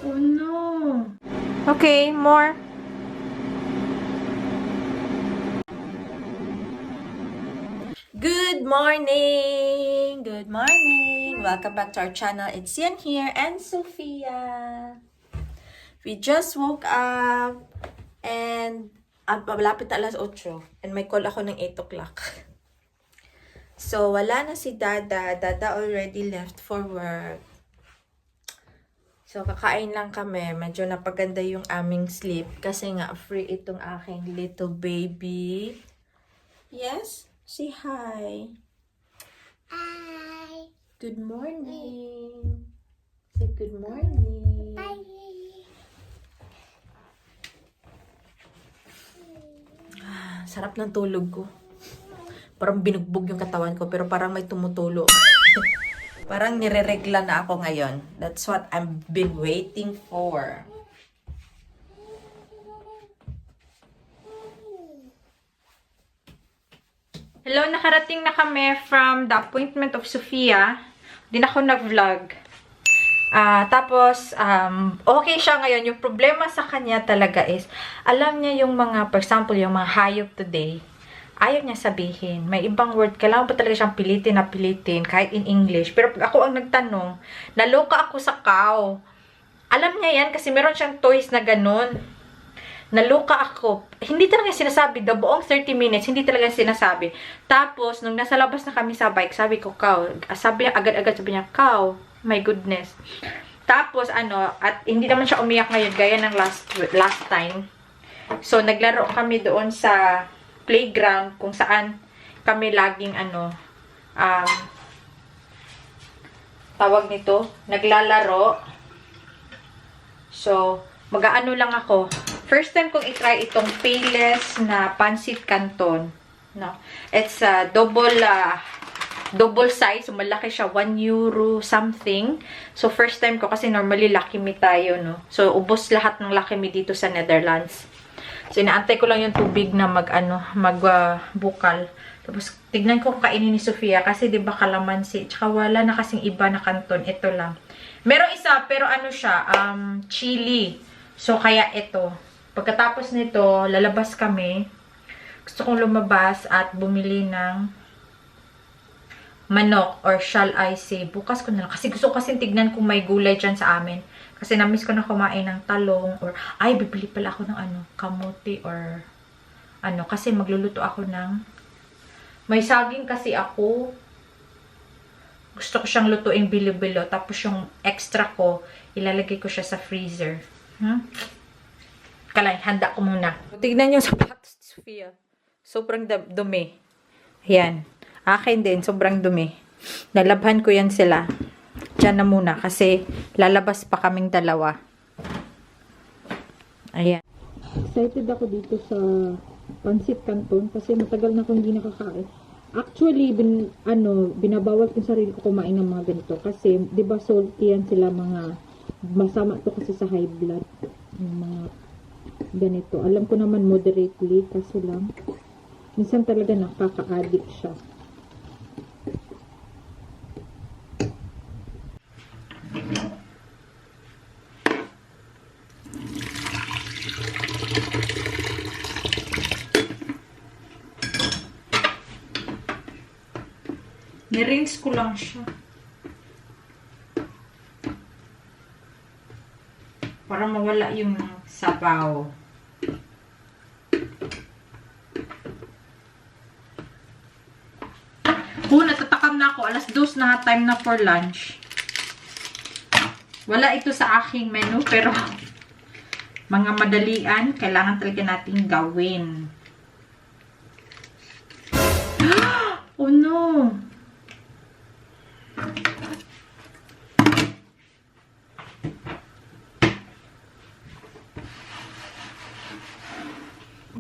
Oh no. Okay, more. Good morning! Good morning! Welcome back to our channel. It's Yan here and Sophia. We just woke up and malapit na alas 8 and may call ako ng 8 o'clock. So, wala na si Dada. Dada already left for work. So, kakain lang kami. Medyo napaganda yung aming sleep kasi nga free itong aking little baby. Yes? Say hi. Hi. Good morning. Say good morning. Hi. Sarap ng tulog ko. Parang binugbog yung katawan ko, pero parang may tumutulo. Parang nireregla na ako ngayon. That's what I've been waiting for. Hello, nakarating na kami from the appointment of Sophia. Di na ako nag-vlog. Tapos, okay siya ngayon. Yung problema sa kanya talaga is, alam niya yung mga, for example, yung mga hayop today, ayaw niya sabihin. May ibang word, kailangan pa talaga siyang pilitin na pilitin, kahit in English. Pero pag ako ang nagtanong, naloka ako sa cow. Alam niya yan kasi meron siyang toys na ganun. Naloka ako. Hindi talaga sinasabi. The buong 30 minutes, hindi talaga sinasabi. Tapos, nung nasa labas na kami sa bike, sabi ko, cow. Sabi niya, agad-agad sabi niya, cow. My goodness. Tapos, at hindi naman siya umiyak ngayon, gaya ng last time. So, naglaro kami doon sa playground, kung saan kami laging, tawag nito, naglalaro. So, mag-aano lang ako. First time kong i-try itong payless na pancit canton. No? It's a double size. So, malaki siya. 1 euro something. So, first time ko kasi normally Lucky Me tayo, no? So, ubos lahat ng Lucky Me dito sa Netherlands. So, inaantay ko lang yung tubig na magbukal. Tapos, tignan ko kung kainin ni Sophia. Kasi, di ba, kalamansi. Tsaka, wala na kasing iba na canton. Ito lang. Merong isa, pero siya, chili. So, kaya ito. Pagkatapos nito, lalabas kami. Gusto kong lumabas at bumili ng manok, or shall I say, bukas ko na lang. Kasi gusto ko kasi tignan kung may gulay dyan sa amin. Kasi na-miss ko na kumain ng talong, or, bibili pala ako ng kamote, or, kasi magluluto ako ng, may saging kasi ako. Gusto ko siyang lutuing bilo-bilo. Tapos yung extra ko, ilalagay ko siya sa freezer. Kalay, handa ko muna. Tignan yung sapatos ni Sophia. Sobrang dumi. Ayan. Akin din, sobrang dumi. Nalabhan ko yan sila. Diyan na muna kasi lalabas pa kaming dalawa. Ayan. Excited ako dito sa pancit canton kasi matagal na akong hindi nakakain. Actually, binabawal ko sarili ko kumain ng mga ganito kasi 'di ba salty yan sila, mga masama to kasi sa high blood. Yung mga ganito. Alam ko naman moderately kasi lang minsan talaga nakaka-addict siya. Ni-rinse ko lang siya. Para mawala yung sabaw. Natatakam na ako. Alas 2 na, time na for lunch. Wala ito sa aking menu, pero mga madalian, kailangan talaga natin gawin. Oh no!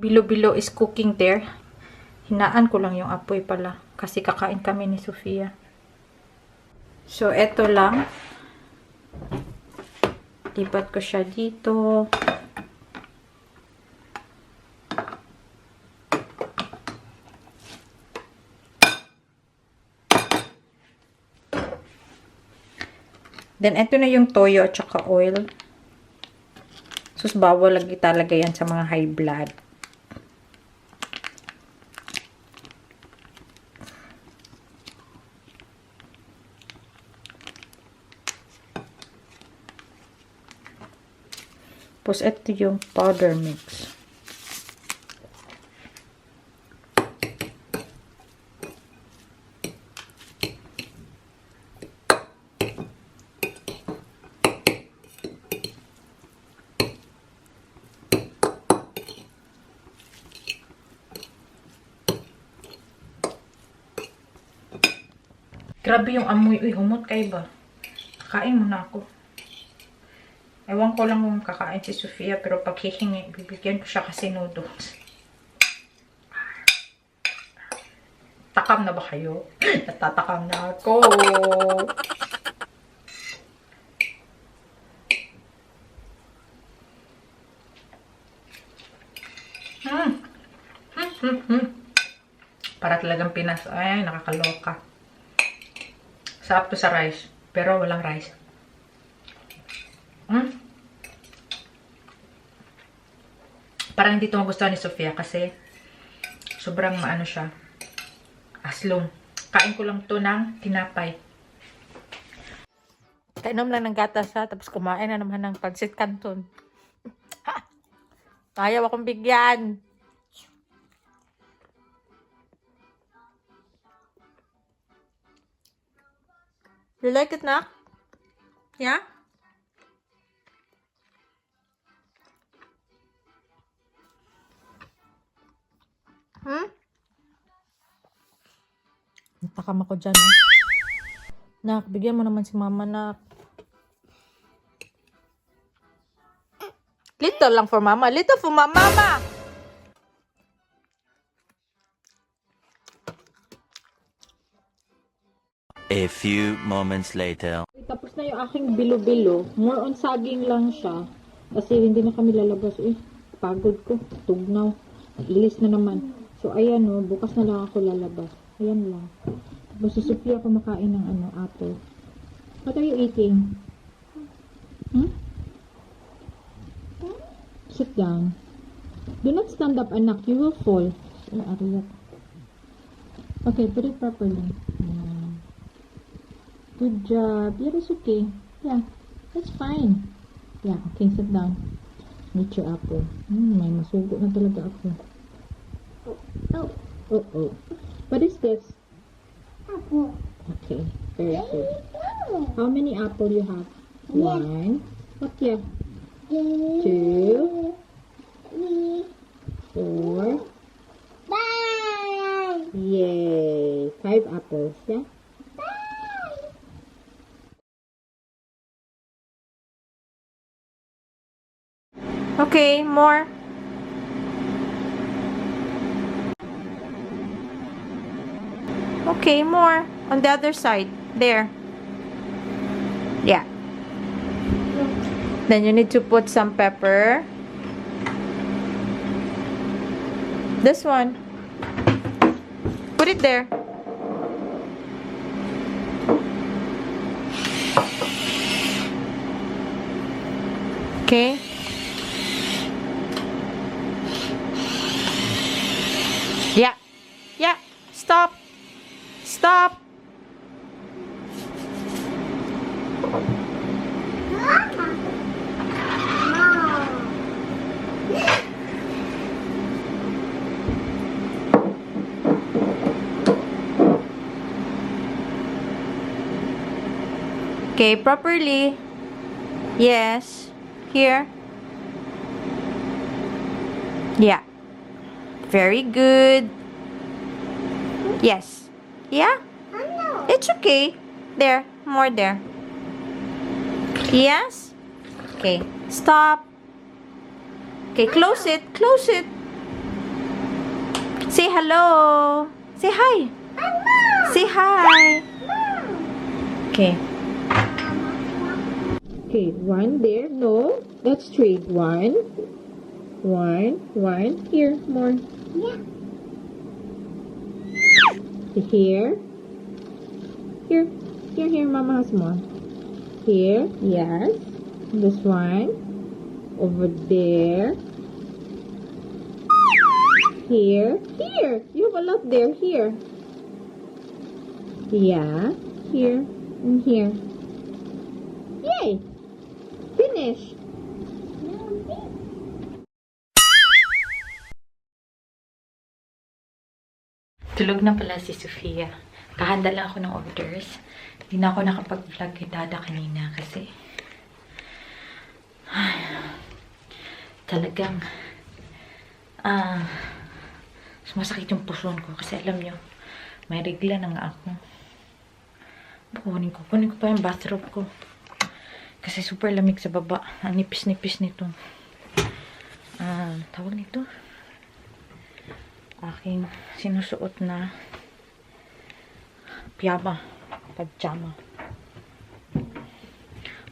Bilo-bilo is cooking there. Hinaan ko lang yung apoy pala. Kasi kakain kami ni Sophia. So, eto lang. Lipat ko siya dito. Then, ito na yung toyo at saka oil. Sus, bawal lagi talaga yan sa mga high blood. Tapos, ito yung powder mix. Grabe yung amoy. Uy, humot kayo ba? Kakain muna ako. Ewan ko lang kung kakain si Sophia, pero pag hihingi, bibigyan ko siya kasi noodles. Takam na ba kayo? Natatakam na ako. Para talagang Pinas. Ay, nakakaloka. Sarap to sa rice, pero walang rice. Parang hindi ito magustuhan ni Sophia kasi sobrang maano siya. Aslong. Kain ko lang to ng tinapay. Kainom lang ng gatas ha, tapos kumain na naman ng pancit canton. Ayaw akong bigyan. You like it, Nak? Yeah? Natakam ako dyan, eh. Nak, bigyan mo naman si Mama, Nak. Little lang for Mama. Little for Mama. A few moments later. Tapos na yung aking bilo-bilo. More on saging lang siya. Kasi hindi na kami lalabas. Pagod ko. Tugnaw. Ilis na naman. So, ayan o. Bukas na lang ako lalabas. Ayan lang. Tapos si Sophia kumakain ng apple. What are you eating? Sit down. Do not stand up, anak. You will fall. Okay, put it properly. Good job. Yeah, that's okay. Yeah, that's fine. Yeah, okay, sit down. Eat your apple. May masugo na talaga ako. Oh. What is this? Apple. Okay, very good. How many apple you have? One. What yeah? 2. 4. 5. Yay! 5 apples, yeah? Okay, more. Okay, more. On the other side. There. Yeah. Then you need to put some pepper. This one. Put it there. Okay. Yeah. Yeah. Stop. Stop. Okay, properly. Yes. Here. Yeah. Very good. Yes. Yeah? It's okay. There. More there. Yes? Okay. Stop. Okay, close it. Close it. Say hello. Say hi. Say hi. Okay. Okay, 1 there. No. That's 3. 1. 1. Here. More. Yeah. Here. Here, Mama has more. Here, yes. This one. Over there. Here. Here. You have a lot there. Here. Yeah. Here. And here. Yay! Finish. Tulog na pala si Sophia. Kahanda lang ako ng orders. Hindi na ako nakapag-vlog kay Dada kanina kasi talagang sumasakit yung puson ko kasi alam nyo, may regla na nga ako. Kunin ko pa yung bathrobe ko kasi super lamig sa baba. Ang nipis-nipis nito. Tawag nito aking sinusuot na pajama.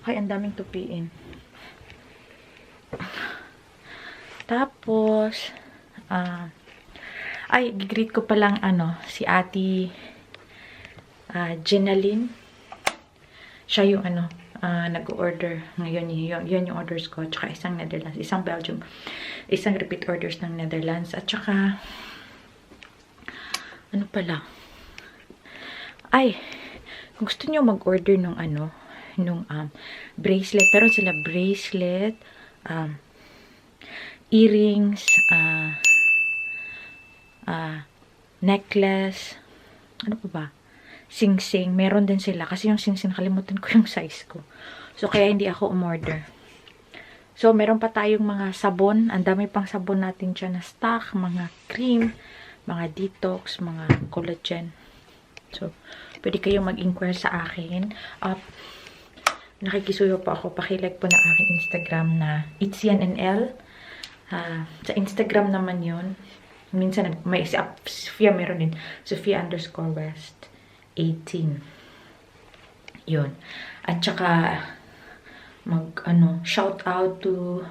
Ay, ang daming tupiin. Tapos, gigreet ko palang si Ate Jenaline. Siya yung nag-order. Ngayon, yun yung orders ko. Tsaka isang Netherlands, isang Belgium. Isang repeat orders ng Netherlands. At tsaka, kung gusto niyo mag-order nung bracelet. Pero sila bracelet, earrings, necklace, ano pa ba? Sing-sing. Meron din sila. Kasi yung sing-sing, nakalimutan ko yung size ko. So, kaya hindi ako umorder. So, meron pa tayong mga sabon. Ang dami pang sabon natin dyan na stock. Mga cream, mga detox, mga collagen. So, pwede kayong mag-inquire sa akin. Nakikisuyo po ako. Pakilike po ng aking Instagram na itsyanNL. Sa Instagram naman yun. Minsan, may Sophia meron din. Sophia_West 18. Yun. At saka, shout out to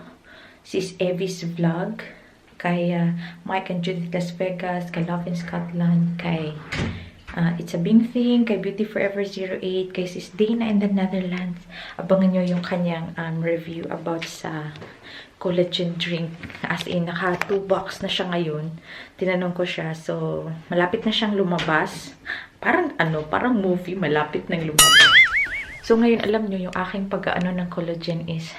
Sis Evie's Vlog, kay Mike and Judith Las Vegas, kay Love in Scotland, kay It's a Bing Thing, kay Beauty Forever 08, kay Sis Dana in the Netherlands. Abangan nyo yung kanyang review about sa collagen drink. As in, naka 2 box na siya ngayon. Tinanong ko siya. So, malapit na siyang lumabas. Parang movie, malapit nang lumabas. So, ngayon, alam nyo, yung aking pag-ano ng collagen is,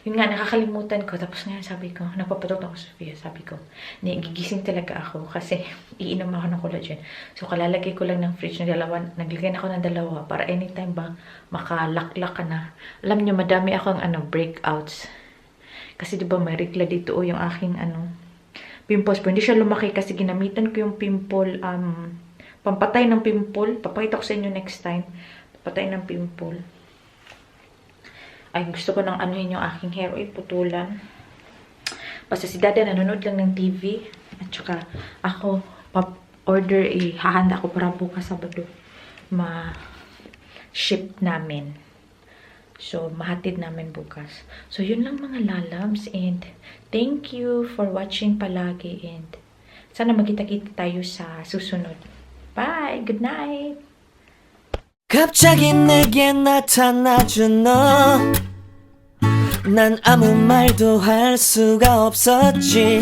yun nga, nakakalimutan ko. Tapos ngayon, sabi ko, napapatok ako sa Sophia. Sabi ko, gigising talaga ako kasi iinom ako ng collagen. So, kalalagay ko lang ng fridge ng dalawa. Naglagay na ako ng dalawa para anytime ba makalaklak ka na. Alam nyo, madami akong breakouts. Kasi diba may regla dito yung aking pimples. Pero hindi siya lumaki kasi ginamitan ko yung pimple, pampatay ng pimple. Papakita ko sa inyo next time. Pampatay ng pimple. Ay, gusto ko nang yung aking hair. Ay, putulan. Basta si Dada nanonood lang ng TV. At saka ako, order, hahanda ko para bukas Sabado ma-ship namin. So, mahatid namin bukas. So, yun lang mga lalabs. And, thank you for watching palagi. And, sana magkita-kita tayo sa susunod. Bye! Good night! 갑자기 내게 나타나준 너 난 아무 말도 할 수가 없었지